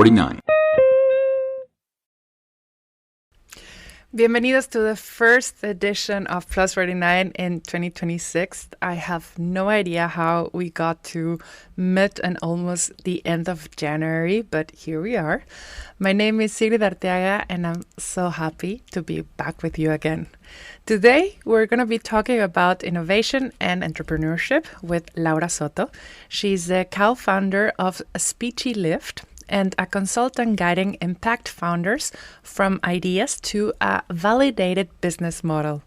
49. Bienvenidos to the first edition of Plus 49 in 2026. I have no idea how we got to mid and almost the end of January, but here we are. My name is Sigrid Arteaga, and I'm so happy to be back with you again. Today, we're going to be talking about innovation and entrepreneurship with Laura Soto. She's the co-founder of Speechy Lift and a consultant guiding impact founders from ideas to a validated business model.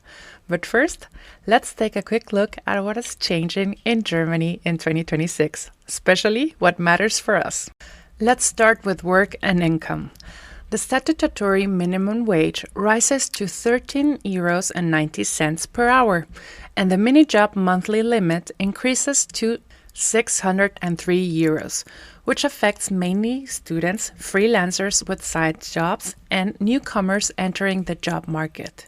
But first, let's take a quick look at what is changing in Germany in 2026, especially what matters for us. Let's start with work and income. The statutory minimum wage rises to €13.90 per hour, and the mini-job monthly limit increases to €603, which affects mainly students, freelancers with side jobs, and newcomers entering the job market.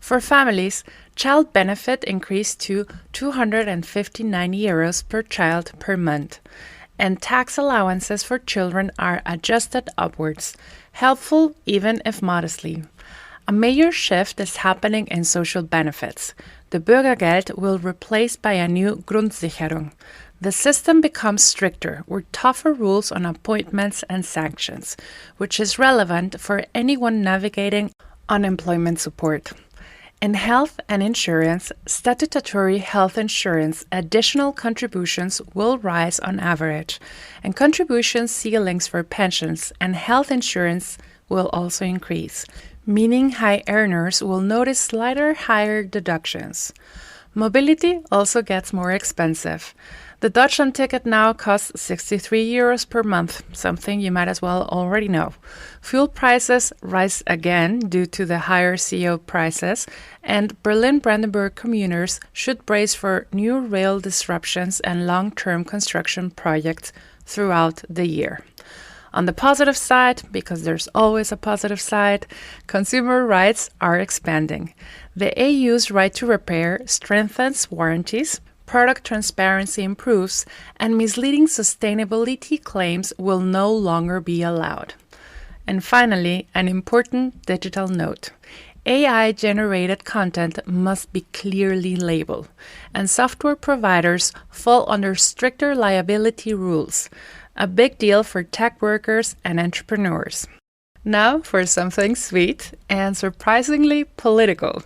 For families, child benefit increased to €259 per child per month, and tax allowances for children are adjusted upwards, helpful even if modestly. A major shift is happening in social benefits. The Bürgergeld will be replaced by a new Grundsicherung. The system becomes stricter, with tougher rules on appointments and sanctions, which is relevant for anyone navigating unemployment support. In health and insurance, statutory health insurance additional contributions will rise on average, and contribution ceilings for pensions and health insurance will also increase, meaning high earners will notice slightly higher deductions. Mobility also gets more expensive. The Deutschland ticket now costs €63 per month, something you might as well already know. Fuel prices rise again due to the higher CO prices, and Berlin-Brandenburg commuters should brace for new rail disruptions and long-term construction projects throughout the year. On the positive side, because there's always a positive side, consumer rights are expanding. The EU's right to repair strengthens warranties, product transparency improves, and misleading sustainability claims will no longer be allowed. And finally, an important digital note. AI-generated content must be clearly labeled, and software providers fall under stricter liability rules, a big deal for tech workers and entrepreneurs. Now for something sweet and surprisingly political.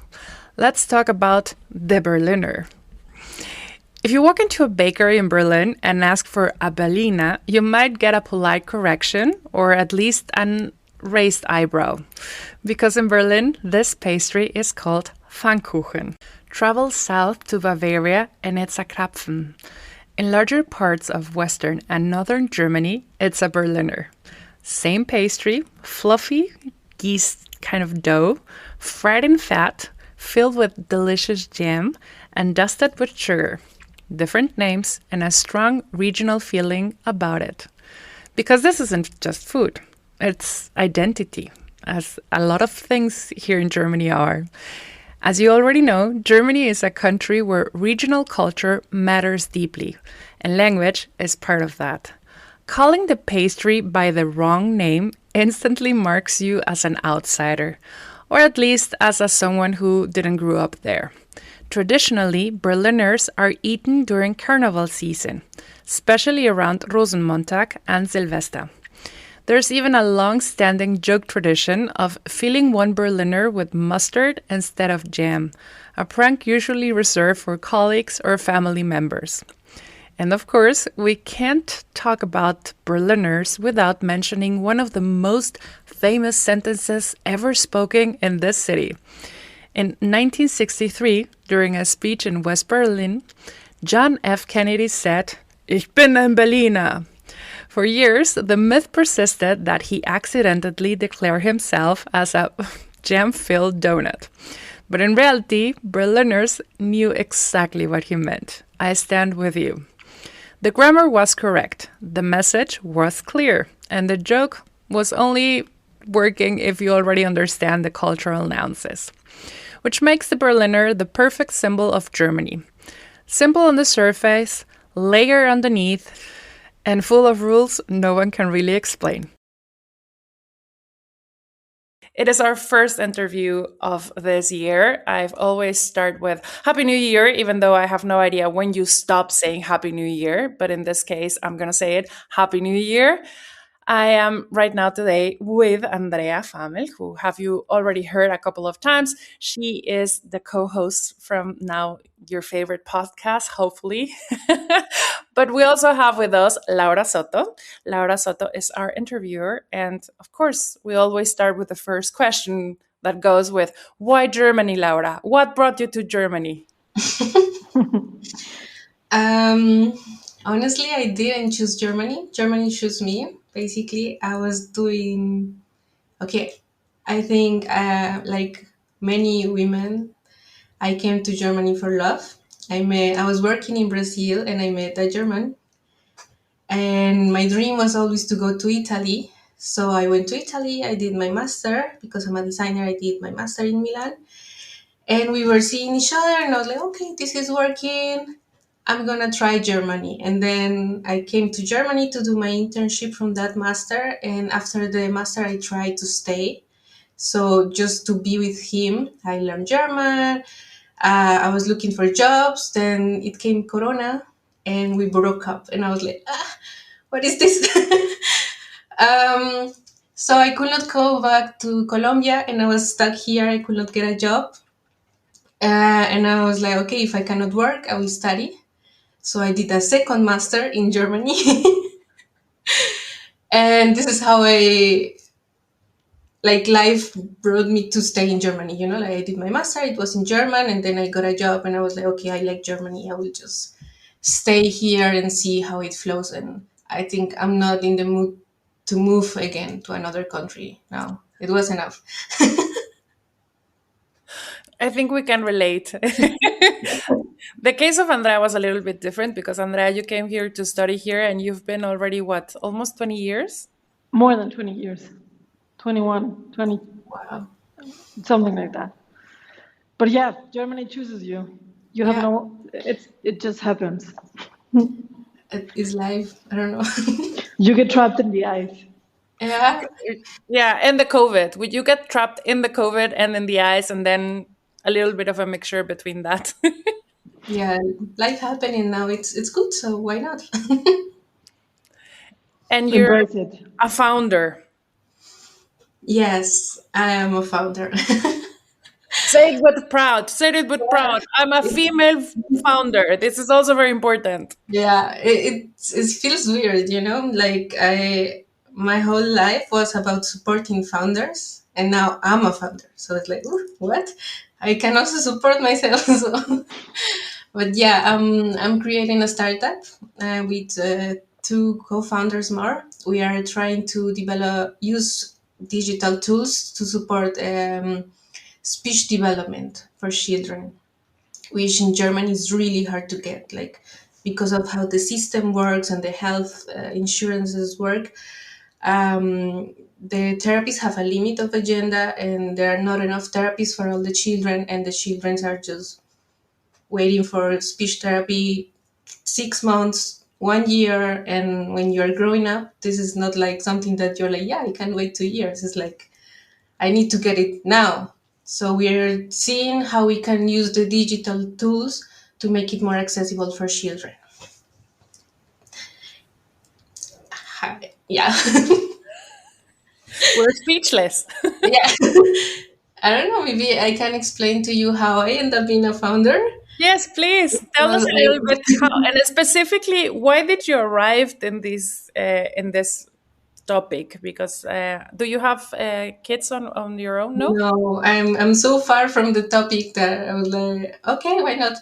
Let's talk about the Berliner. If you walk into a bakery in Berlin and ask for a Berliner, you might get a polite correction or at least an raised eyebrow. Because in Berlin, this pastry is called Pfannkuchen. Travel south to Bavaria and it's a Krapfen. In larger parts of western and northern Germany, it's a Berliner. Same pastry, fluffy, yeast kind of dough, fried in fat, filled with delicious jam, and dusted with sugar. Different names and a strong regional feeling about it. Because this isn't just food, it's identity, as a lot of things here in Germany are. As you already know, Germany is a country where regional culture matters deeply, and language is part of that. Calling the pastry by the wrong name instantly marks you as an outsider, or at least as someone who didn't grow up there. Traditionally, Berliners are eaten during carnival season, especially around Rosenmontag and Silvester. There's even a long-standing joke tradition of filling one Berliner with mustard instead of jam, a prank usually reserved for colleagues or family members. And of course, we can't talk about Berliners without mentioning one of the most famous sentences ever spoken in this city. In 1963, during a speech in West Berlin, John F. Kennedy said, "Ich bin ein Berliner." For years, the myth persisted that he accidentally declared himself as a jam-filled donut. But in reality, Berliners knew exactly what he meant. I stand with you. The grammar was correct, the message was clear, and the joke was only working if you already understand the cultural nuances, which makes the Berliner the perfect symbol of Germany. Simple on the surface, layer underneath, and full of rules no one can really explain. It is our first interview of this year. I've always start with Happy New Year, even though I have no idea when you stop saying Happy New Year. But in this case, I'm going to say it Happy New Year. I am right now today with Andrea Famel, who have you already heard a couple of times. She is the co-host from now your favorite podcast, hopefully. But we also have with us Laura Soto. Laura Soto is our interviewer. And of course, we always start with the first question that goes with, why Germany, Laura? What brought you to Germany? Um, Honestly, I didn't choose Germany. Germany chose me. Basically, I was doing okay. I think, like many women, I came to Germany for love. I was working in Brazil and I met a German. And my dream was always to go to Italy. So I went to Italy. I did my master because I'm a designer. I did my master in Milan. And we were seeing each other, and I was like, okay, this is working. I'm gonna try Germany. And then I came to Germany to do my internship from that master. And after the master, I tried to stay. So just to be with him, I learned German. I was looking for jobs. Then it came Corona, and we broke up. And I was like, what is this? um, so I could not go back to Colombia, and I was stuck here. I could not get a job. And I was like, okay, if I cannot work, I will study. So I did a second master in Germany. And this is how like, life brought me to stay in Germany. Like I did my master, it was in German, and then I got a job, and I was like, okay, I like Germany. I will just stay here and see how it flows. And I think I'm not in the mood to move again to another country now. It was enough. I think we can relate. The case of Andrea was a little bit different because Andrea, you came here to study here and you've been already what, almost 20 years? More than 20 years. 21, 20, Wow. something like that. But yeah, Germany chooses you. You have Yeah, no, it just happens. it is life. I don't know. You get trapped in the ice. Yeah. Yeah, and the COVID. Would you get trapped in the COVID and in the ice and then a little bit of a mixture between that? Yeah, life happening now. It's good, so why not? And you're Embrace it. a founder. Yes, I am a founder. Say it with proud. Say it with Yeah, proud. I'm a it, female founder. This is also very important. yeah, it feels weird, Like my whole life was about supporting founders, and now I'm a founder. So it's like, "Ooh, what? I can also support myself." So, but yeah, I'm creating a startup with two co-founders more. We are trying to use digital tools to support speech development for children, which in Germany is really hard to get, like because of how the system works and the health insurances work. The therapies have a limit of agenda, and there are not enough therapies for all the children, and the children are just waiting for speech therapy 6 months, 1 year, and when you're growing up, this is not like something that you're like, yeah, I can wait 2 years. It's like I need to get it now. So we're seeing how we can use the digital tools to make it more accessible for children. Yeah. We're speechless. Yeah. I don't know, maybe I can explain to you how I end up being a founder. Yes, please tell Well, us a little bit how, and specifically, why did you arrive in this topic? Because do you have kids on your own? No. no, I'm so far from the topic that I was like, okay, why not?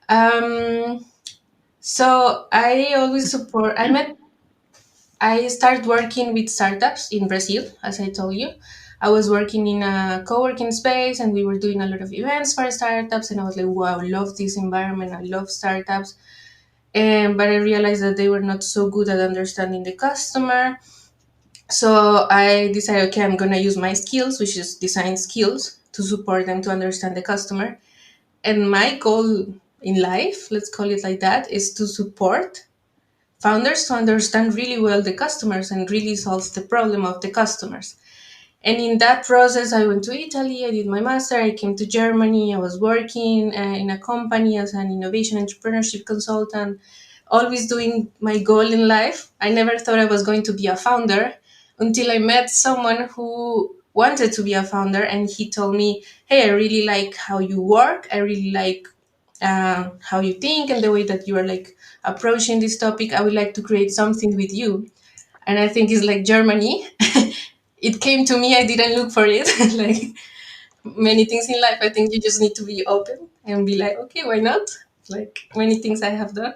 Um, so I always support. I started working with startups in Brazil, as I told you. I was working in a co-working space, and we were doing a lot of events for startups, and I was like, wow, I love this environment. I love startups. But I realized that they were not so good at understanding the customer. So I decided, okay, I'm gonna use my skills, which is design skills, to support them to understand the customer. And my goal in life, let's call it like that, is to support founders to understand really well the customers and really solve the problem of the customers. And in that process, I went to Italy, I did my master, I came to Germany, I was working in a company as an innovation entrepreneurship consultant, always doing my goal in life. I never thought I was going to be a founder until I met someone who wanted to be a founder, and he told me, "Hey, I really like how you work. I really like how you think and the way that you are like approaching this topic. I would like to create something with you." And I think it's like Germany. It came to me. I didn't look for it. Like many things in life, I think you just need to be open and be like, okay, why not? Like many things I have done.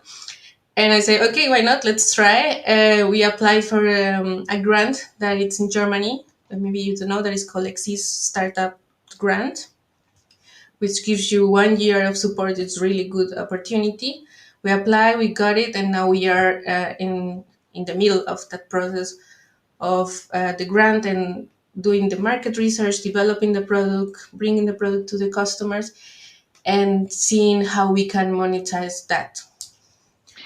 And I say, okay, why not? Let's try. We applied for a grant that it's in Germany. Maybe you don't know that is called Exist Startup Grant, which gives you 1 year of support. It's really good opportunity. We apply, we got it, and now we are in the middle of that process of the grant and doing the market research, developing the product, bringing the product to the customers, and seeing how we can monetize that.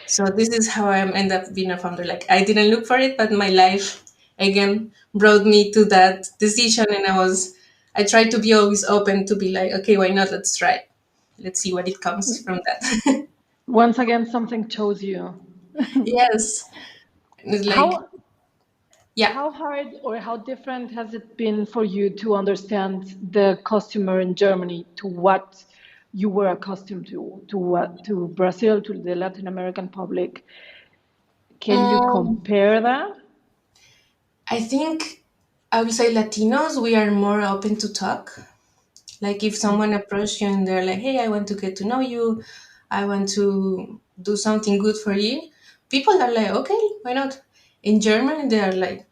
So this is how I end up being a founder. Like I didn't look for it, but my life again brought me to that decision, and I tried to be always open to be like, okay, why not? Let's try. Let's see what it comes from that. Once again, something chose you. Yes, it's like How yeah. how hard or how different has it been for you to understand the customer in Germany to what you were accustomed to what to Brazil, to the Latin American public? Can you Um, compare that? I think I would say Latinos, we are more open to talk. Like if someone approaches you and they're like, "Hey, I want to get to know you. I want to do something good for you." People are like, "Okay, why not?" In German, they are like,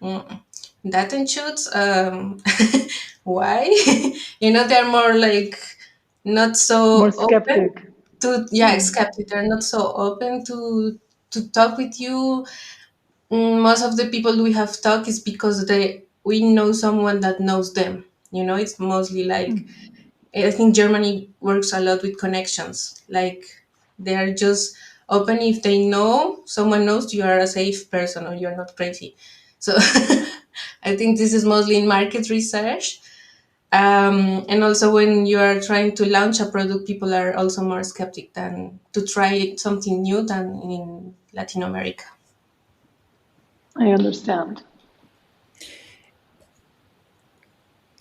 Datenschutz. Why?" They're more like not More so open skeptic. to yeah, skeptic. They're not so open to talk with you. Most of the people we have talked is because we know someone that knows them. It's mostly like I think Germany works a lot with connections. Like they are just open if they know someone knows you are a safe person or you're not crazy. So I think this is mostly in market research. And also when you are trying to launch a product, people are also more skeptic than to try something new than in Latin America. I understand.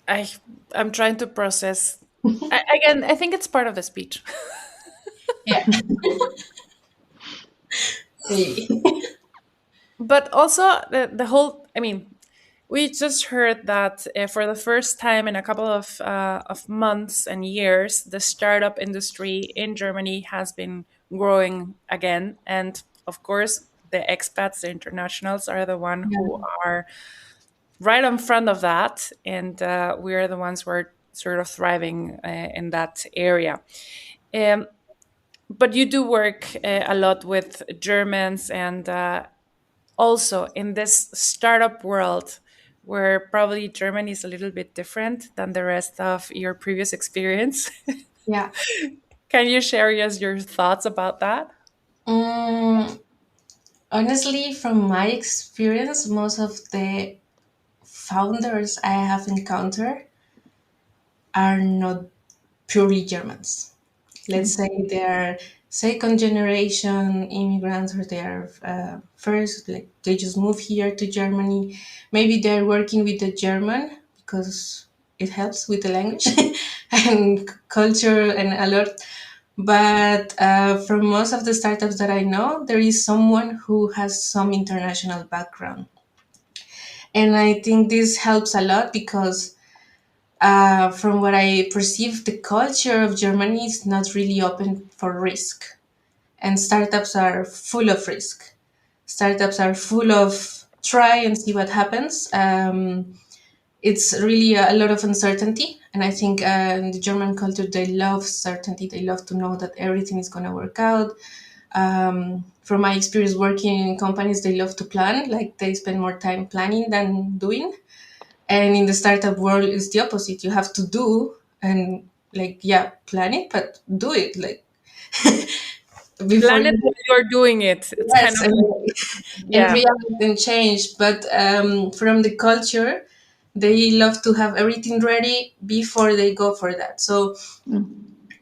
I I'm trying to process. Again, I think it's part of the speech. Yeah, maybe. But also the whole, I mean, we just heard that for the first time in a couple of months and years, the startup industry in Germany has been growing again. And of course, the expats, the internationals, are the one who are right in front of that. And we are the ones who are sort of thriving in that area. Um, but you do work a lot with Germans and also in this startup world where probably Germany is a little bit different than the rest of your previous experience. Yeah. Can you share us your thoughts about that? Mm, Honestly, from my experience, most of the founders I have encountered are not purely Germans. Let's say they're second generation immigrants or they are first, like they just moved here to Germany. Maybe they're working with the German because it helps with the language and culture and a lot. But from most of the startups that I know, there is someone who has some international background. And I think this helps a lot because from what I perceive, the culture of Germany is not really open for risk. And startups are full of risk. Startups are full of try and see what happens. It's really a lot of uncertainty. And I think in the German culture, they love certainty. They love to know that everything is going to work out. From my experience working in companies, they love to plan. Like they spend more time planning than doing. And in the startup world, it's the opposite. You have to do and like yeah, plan it, but do it like before Plan it you while you're doing it. It's kind yes of like, and yeah. react and change. But from the culture, they love to have everything ready before they go for that. So Mm.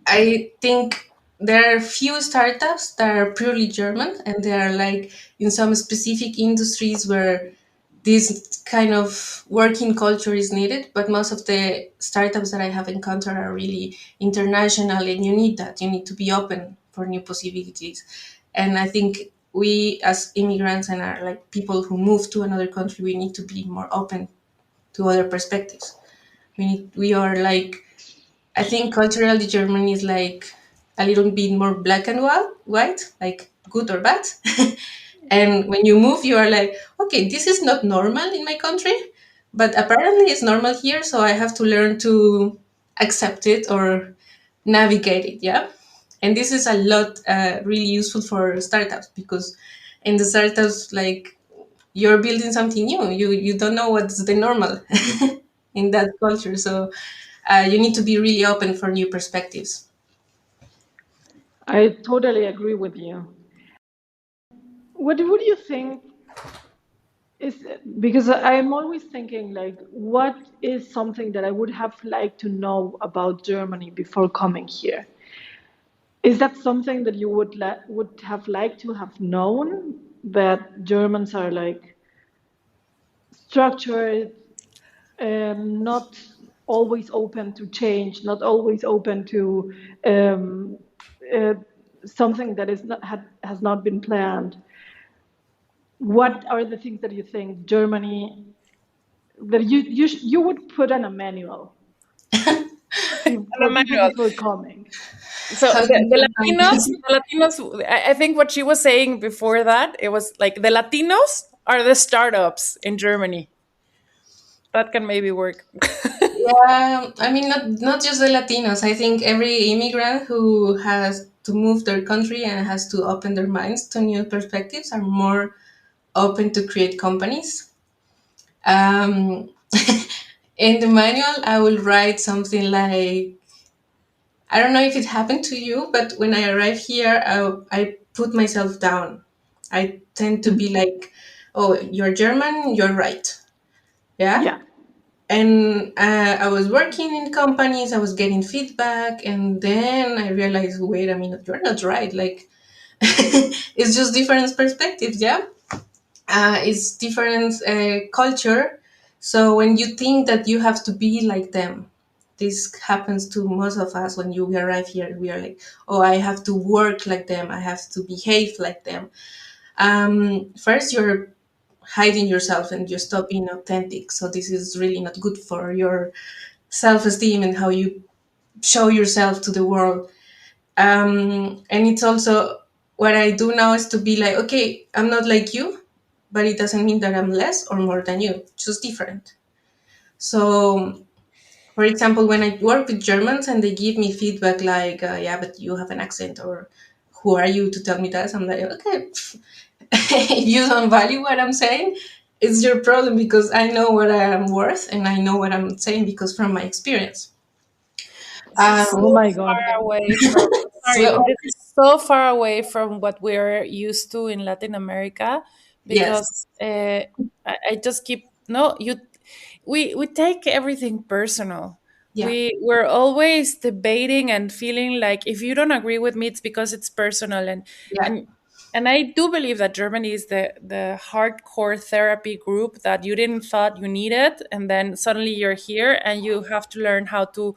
I think there are few startups that are purely German, and they are like in some specific industries where this kind of working culture is needed. But most of the startups that I have encountered are really international, and you need that. You need to be open for new possibilities. And I think we, as immigrants and are like people who move to another country, we need to be more open to other perspectives. We are like, I think culturally Germany is like a little bit more black and white, like good or bad. And when you move, you are like, okay, this is not normal in my country, but apparently it's normal here, so I have to learn to accept it or navigate it. Yeah. And this is a lot really useful for startups, because in the startups, like, you're building something new. You don't know what's the normal in that culture. So you need to be really open for new perspectives. I totally agree with you. What would you think is, because I'm always thinking like, what is something that I would have liked to know about Germany before coming here? Is that something that you would have liked to have known, that Germans are like structured, not always open to change, not always open to um, uh, something that has not been planned? What are the things that you think Germany, that you would put on a manual On for a people manual. before coming? So How to define this? The Latinos, I think what she was saying before that, it was like the Latinos are the startups in Germany. That can maybe work. Yeah, I mean, not just the Latinos. I think every immigrant who has to move their country and has to open their minds to new perspectives are more open to create companies. Um, in the manual, I will write something like, I don't know if it happened to you, but when I arrive here, I put myself down. I tend to be like, oh, you're German, you're right. Yeah. Yeah. And I was working in companies, I was getting feedback, and then I realized, wait a minute, you're not right. Like, it's just different perspectives. Yeah. It's different culture. So when you think that you have to be like them, this happens to most of us. When you arrive here, we are like, oh, I have to work like them, I have to behave like them. First, you're hiding yourself and you stop being authentic. So this is really not good for your self-esteem and how you show yourself to the world. And it's also, what I do now is to be like, okay, I'm not like you, but it doesn't mean that I'm less or more than you, just different. So, for example, when I work with Germans and they give me feedback like, yeah, but you have an accent, or who are you to tell me that? I'm like, okay, if you don't value what I'm saying, it's your problem, because I know what I am worth and I know what I'm saying because from my experience. So Oh my God. far away from, sorry, So, but this is so far away from what we're used to in Latin America, yes, because I just keep, no, you, we take everything personal. yeah, We're always debating and feeling like if you don't agree with me, it's because it's personal. yeah, And and I do believe that Germany is the hardcore therapy group that you didn't thought you needed, and then suddenly you're here and you have to learn how to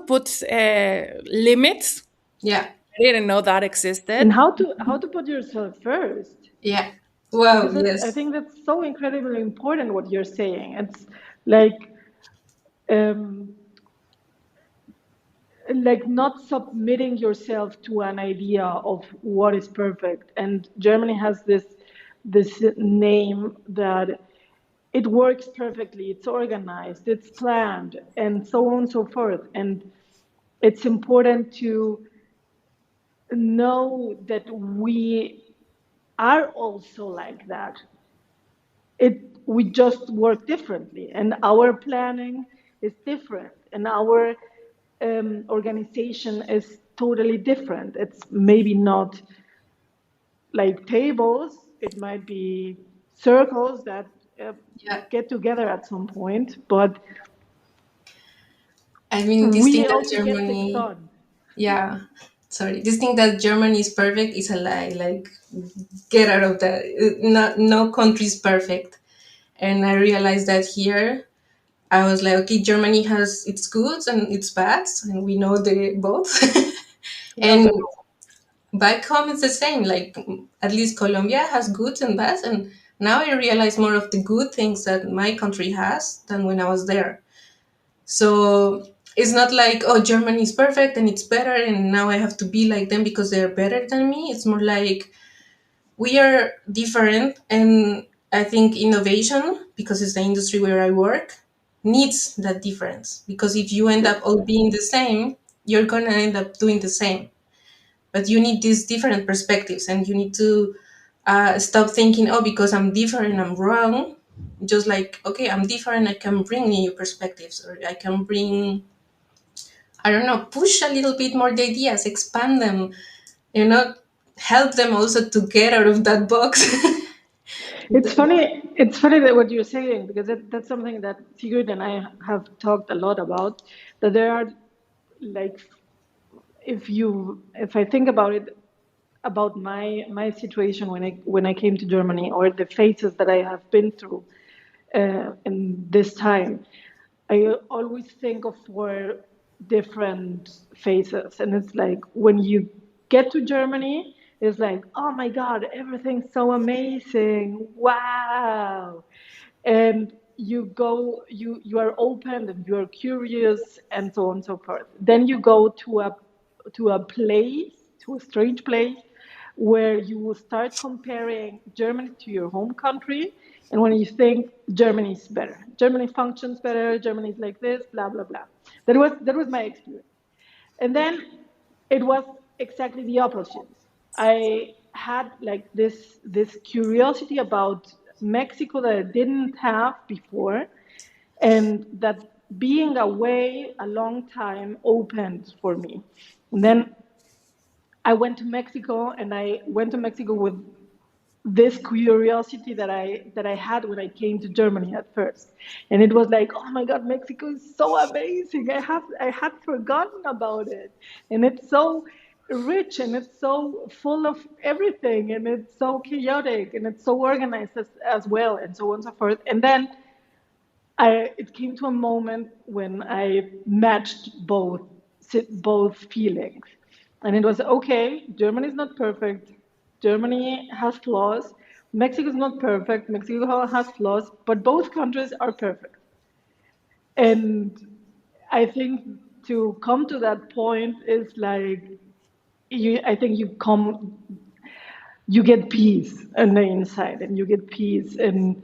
put limits. yeah, I didn't know that And existed. how to put yourself first, yeah. Wow, because I yes, think that's so incredibly important what you're saying. It's like, um, like not submitting yourself to an idea of what is perfect. And Germany has this name that it works perfectly, it's organized, it's planned, and so on and so forth. And it's important to know that we are also like that. We just work differently, and our planning is different, and our organization is totally different. It's maybe not like tables, it might be circles that uh, Yeah. get together at some point, but I mean, this thing we that also get things Germany, done. yeah, sorry, this thing that Germany is perfect is a lie. Like, get out of that. No country is perfect. And I realized that here, I was like, okay, Germany has its goods and its bads, and we know the both. Love And it. back home, it's the same. Like, at least Colombia has goods and bads, and now I realize more of the good things that my country has than when I was there. So it's not like, oh, Germany is perfect and it's better, and now I have to be like them because they're better than me. It's more like we are different, and I think innovation, because it's the industry where I work, needs that difference. Because if you end up all being the same, you're gonna end up doing the same. But you need these different perspectives, and you need to stop thinking, oh, because I'm different, I'm wrong. Just like, okay, I'm different, I can bring new perspectives, or I can bring, I don't know, push a little bit more the ideas, expand them, you know, help them also to get out of that box. It's funny. It's funny that what you're saying, because that's something that Sigrid and I have talked a lot about. That there are, like, if I think about it, about my situation when I came to Germany, or the phases that I have been through in this time, I always think of four different phases, and it's like when you get to Germany, it's like, oh my God, everything's so amazing! Wow, and you are open and you are curious and so on and so forth. Then you go to a place, to a strange place, where you will start comparing Germany to your home country, and when you think Germany is better, Germany functions better, Germany is like this, blah blah blah. That was my experience. And then it was exactly the opposite. I had like this curiosity about Mexico that I didn't have before, and that being away a long time opened for me. And then I went to Mexico, and I went to Mexico with this curiosity that I had when I came to Germany at first, and it was like, oh my God, Mexico is so amazing. I had forgotten about it, and it's so rich, and it's so full of everything, and it's so chaotic, and it's so organized as well, and so on and so forth. And then it came to a moment when I matched both feelings, and it was okay. Germany is not perfect. Germany has flaws. Mexico is not perfect. Mexico has flaws, but both countries are perfect. And I think to come to that point is like I think you get peace on the inside, and you get peace in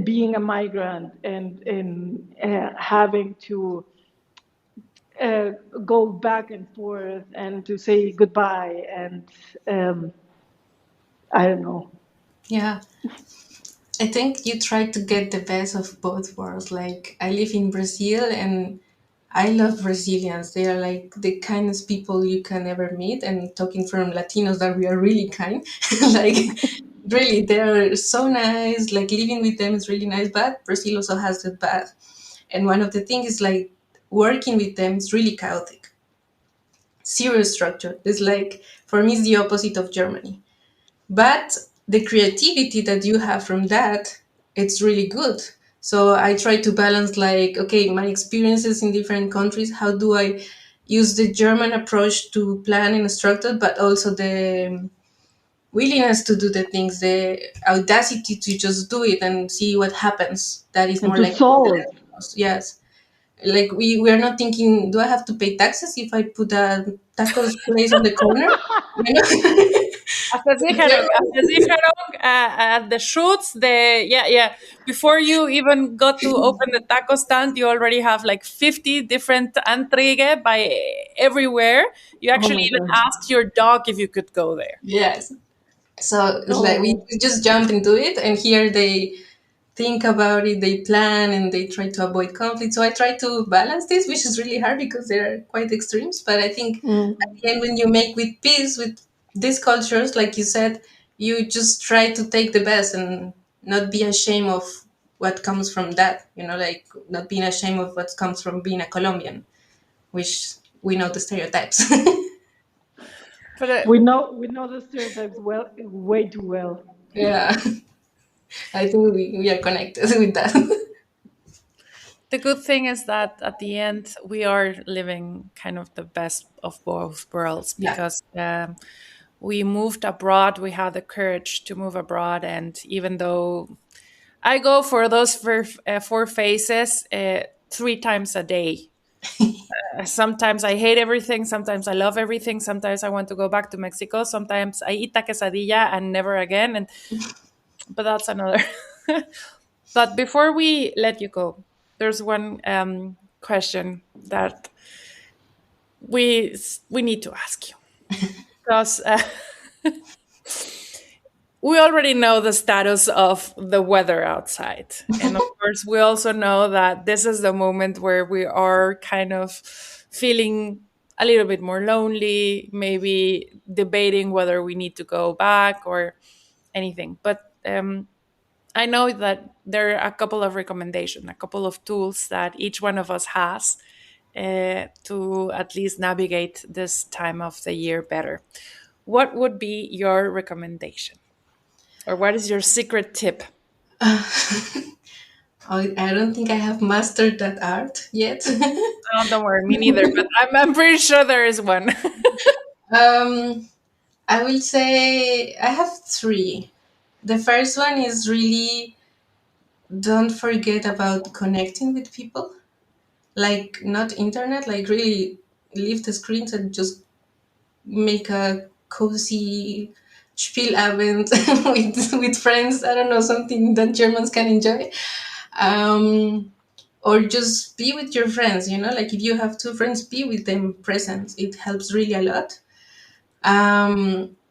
being a migrant, and in having to uh, go back and forth and to say goodbye, and I don't know. Yeah, I think you try to get the best of both worlds. Like, I live in Brazil, and I love Brazilians. They are like the kindest people you can ever meet. And talking from Latinos, that we are really kind. Like, really, they're so nice. Like, living with them is really nice. But Brazil also has that bad. And one of the things is like working with them is really chaotic. Zero structure. It's like, for me, it's the opposite of Germany. But the creativity that you have from that, it's really good. So I try to balance, like, okay, my experiences in different countries, how do I use the German approach to plan and structure, but also the willingness to do the things, the audacity to just do it and see what happens. That is And more to like, solve. yes, like we are not thinking, do I have to pay taxes if I put a tacos place on the corner, you know? At the shoots, before you even got to open the taco stand, you already have like 50 different antrigue by everywhere. You Oh actually my even God. asked your dog if you could go there. Yes. So it's like we Oh. just jump into it, and here they think about it, they plan, and they try to avoid conflict. So I try to balance this, which is really hard because they're quite extremes. But I think at Mm. the end, when you make with peace with these cultures, like you said, you just try to take the best, and not be ashamed of what comes from that, like not being ashamed of what comes from being a Colombian, which we know the stereotypes. But We know the stereotypes well, way too well. Yeah, I think we are connected with that. the good thing is that at the end, we are living kind of the best of both worlds Yeah. because we moved abroad. We had the courage to move abroad. And even though I go for those four phases 3 times a day, sometimes I hate everything. Sometimes I love everything. Sometimes I want to go back to Mexico. Sometimes I eat a quesadilla and never again. And but that's another. But before we let you go, there's one question that we need to ask you because we already know the status of the weather outside. And of course, we also know that this is the moment where we are kind of feeling a little bit more lonely, maybe debating whether we need to go back or anything. But I know that there are a couple of recommendations, a couple of tools that each one of us has to at least navigate this time of the year better. What would be your recommendation? Or what is your secret tip? I don't think I have mastered that art yet. Oh, don't worry, me neither, but I'm pretty sure there is one. um, I will say I have three. The first one is really don't forget about connecting with people, like not internet, like really leave the screens and just make a cozy Spielabend with friends. I don't know, something that Germans can enjoy. Um, or just be with your friends, like if you have two friends, be with them present. It helps really a lot.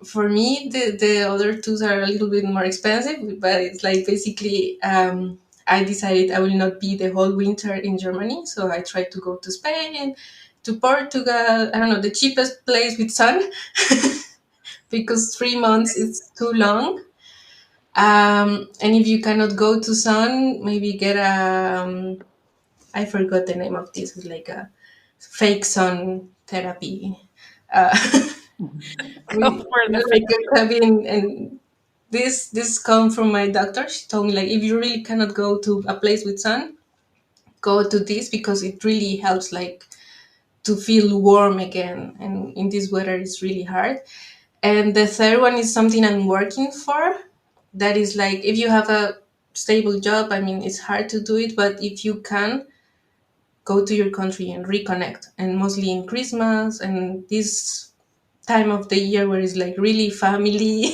For me, the other tools are a little bit more expensive, but it's like basically I decided I will not be the whole winter in Germany. So I tried to go to Spain, to Portugal, I don't know, the cheapest place with sun, because 3 months is too long. And if you cannot go to sun, maybe get a, I forgot the name of this, it's like a fake sun therapy. Uh, Go we for the like fake. a cabin, and this come from my doctor. She told me, like, if you really cannot go to a place with sun, go to this because it really helps, like, to feel warm again, and in this weather it's really hard. And the third one is something I'm working for, that is like, if you have a stable job, I mean, it's hard to do it, but if you can, go to your country and reconnect, and mostly in Christmas and this time of the year where it's like really family.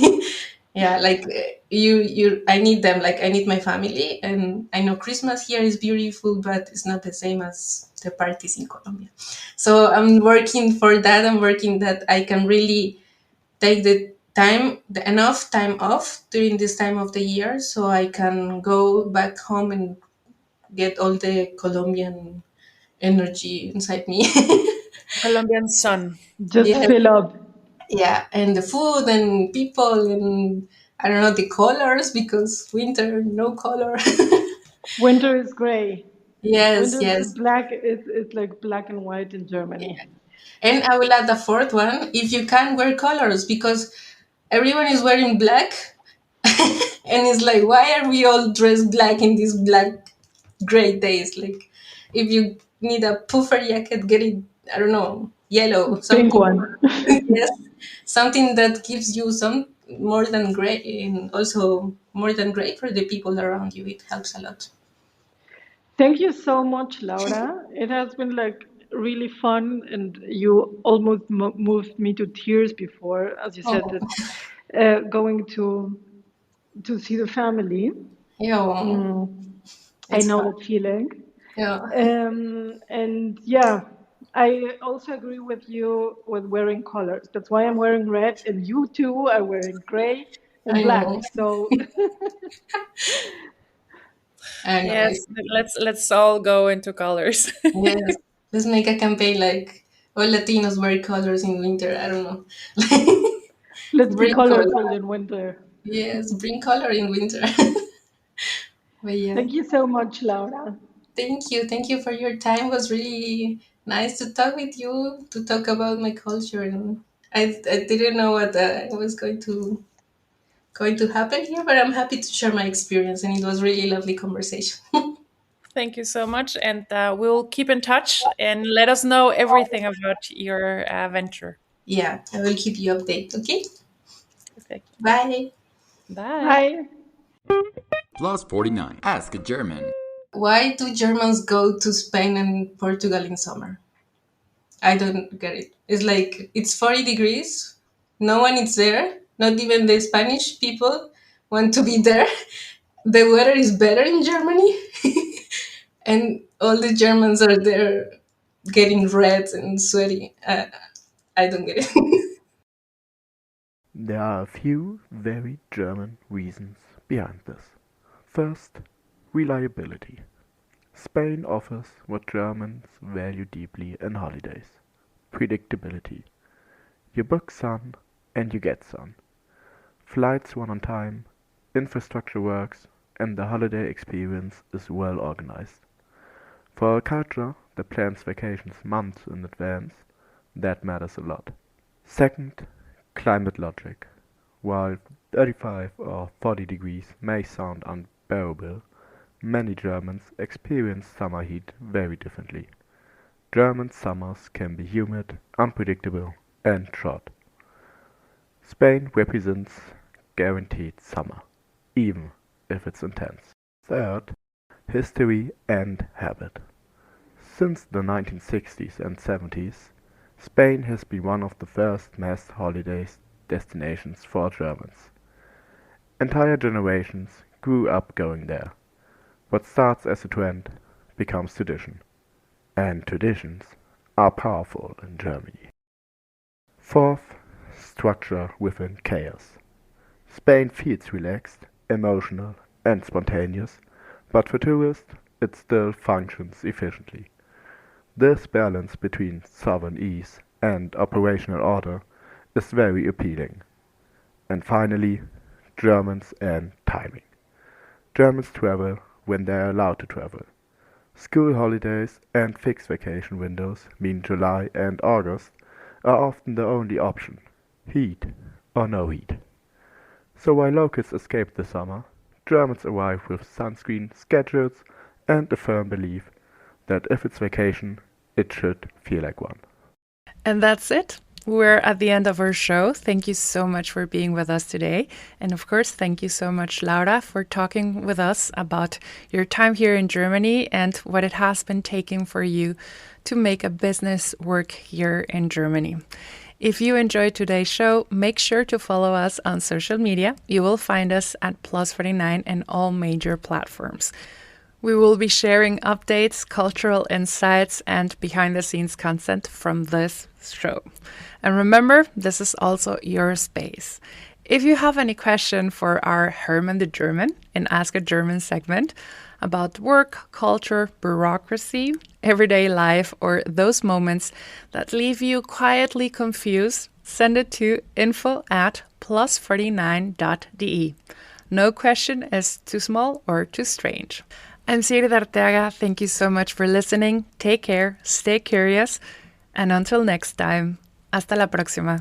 Yeah, like you I need them, like I need my family. And I know Christmas here is beautiful, but it's not the same as the parties in Colombia. So I'm working for that. I'm working that I can really take the enough time off during this time of the year, so I can go back home and get all the Colombian energy inside me. Colombian sun. Just Yeah, fill up. yeah, and the food and people and I don't know, the colors, because winter no color. Winter is gray. Yes, Winter is yes. black. It's like black and white in Germany. And I will add the fourth one: if you can wear colors, because everyone is wearing black, and it's like, why are we all dressed black in these black gray days? Like, if you need a puffer jacket, get it, I don't know, yellow, Pink something. one. Yes, something that gives you some more than gray, and also more than gray for the people around you. It helps a lot. Thank you so much, Laura. It has been like really fun, and you almost moved me to tears before, as you said Oh, that going to see the family. yeah, Mm, I it's know hard. that feeling. Yeah, And yeah, I also agree with you with wearing colors. That's why I'm wearing red, and you too are wearing gray and I know. black. So I know. Yes, let's all go into colors. Yes, let's make a campaign like all Latinos wear colors in winter. I don't know. let's be Bring color. colorful in winter. Yes, bring color in winter. But yeah, Thank you so much, Laura. thank you. Thank you for your time. It was really nice to talk with you, to talk about my culture. And I didn't know what was going to happen here, but I'm happy to share my experience. And it was really lovely conversation. Thank you so much. And we'll keep in touch and let us know everything about your venture. Yeah, I will keep you updated. Okay. Perfect. Bye. Bye. Bye. Plus 49. Ask a German. Why do Germans go to Spain and Portugal in summer? I don't get it. It's like it's 40 degrees. No one is there. Not even the Spanish people want to be there. The weather is better in Germany, and all the Germans are there getting red and sweaty. I don't get it. There are a few very German reasons behind this. First, reliability. Spain offers what Germans value deeply in holidays: predictability. You book sun and you get sun. Flights run on time, infrastructure works, and the holiday experience is well organized. For a culture that plans vacations months in advance, that matters a lot. Second, climate logic. While 35 or 40 degrees may sound unbearable, many Germans experience summer heat very differently. German summers can be humid, unpredictable, and short. Spain represents guaranteed summer, even if it's intense. Third, history and habit. Since the 1960s and 70s, Spain has been one of the first mass holiday destinations for Germans. Entire generations grew up going there. What starts as a trend becomes tradition. And traditions are powerful in Germany. Fourth, structure within chaos. Spain feels relaxed, emotional, and spontaneous, but for tourists it still functions efficiently. This balance between sovereign ease and operational order is very appealing. And finally, Germans and timing. Germans travel when they are allowed to travel. School holidays and fixed vacation windows mean July and August are often the only option: heat or no heat. So while locals escape the summer, Germans arrive with sunscreen schedules and a firm belief that if it's vacation, it should feel like one. And that's it. We're at the end of our show. Thank you so much for being with us today. And of course, thank you so much, Laura, for talking with us about your time here in Germany and what it has been taking for you to make a business work here in Germany. If you enjoyed today's show, make sure to follow us on social media. You will find us at Plus49 and all major platforms. We will be sharing updates, cultural insights, and behind the scenes content from this show. And remember, this is also your space. If you have any question for our Herman the German in Ask a German segment about work, culture, bureaucracy, everyday life, or those moments that leave you quietly confused, send it to info@plus49.de. No question is too small or too strange. I'm Siri Arteaga. Thank you so much for listening. Take care, stay curious, and until next time, hasta la próxima.